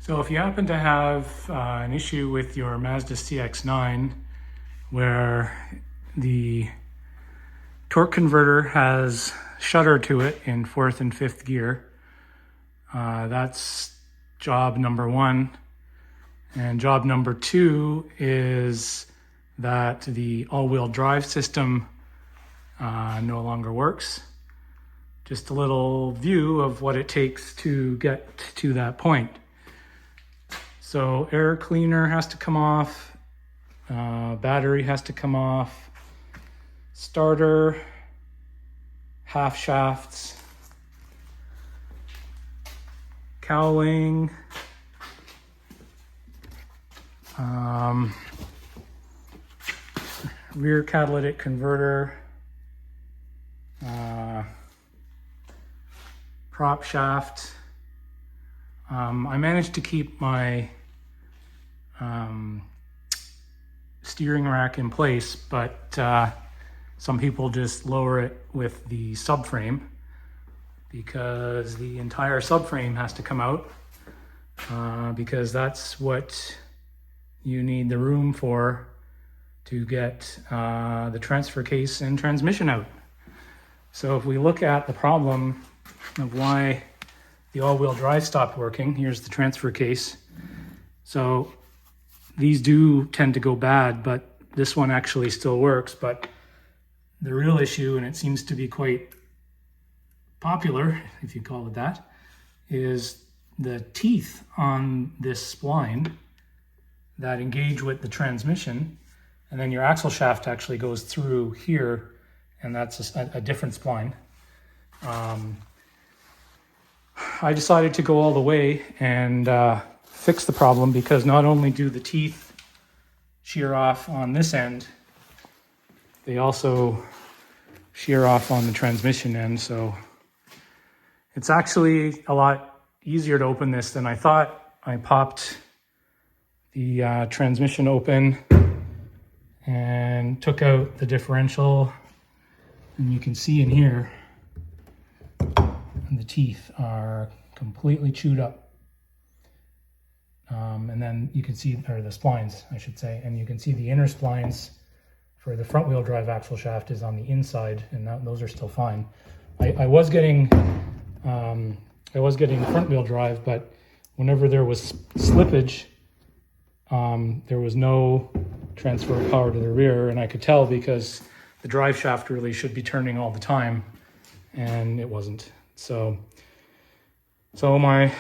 So if you happen to have an issue with your Mazda CX-9 where the torque converter has shudder to it in 4th and 5th gear, that's job number 1. And job number 2 is that the all-wheel drive system no longer works. Just a little view of what it takes to get to that point. So air cleaner has to come off, battery has to come off, starter, half shafts, cowling, rear catalytic converter, prop shaft. I managed to keep my steering rack in place, but some people just lower it with the subframe because the entire subframe has to come out because that's what you need the room for to get the transfer case and transmission out. So if we look at the problem of why the all-wheel drive stopped working, here's the transfer case. So these do tend to go bad, but this one actually still works. But the real issue, and it seems to be quite popular, if you call it that, is the teeth on this spline that engage with the transmission. And then your axle shaft actually goes through here, and that's a different spline. I decided to go all the way and fix the problem because not only do the teeth shear off on this end, they also shear off on the transmission end. So it's actually a lot easier to open this than I thought. I popped the transmission open and took out the differential, and you can see in here the teeth are completely chewed up. And then you can see, or the splines, I should say, and you can see the inner splines for the front wheel drive axle shaft is on the inside, and those are still fine. I was getting front wheel drive, but whenever there was slippage, there was no transfer of power to the rear, and I could tell because the drive shaft really should be turning all the time, and it wasn't. So my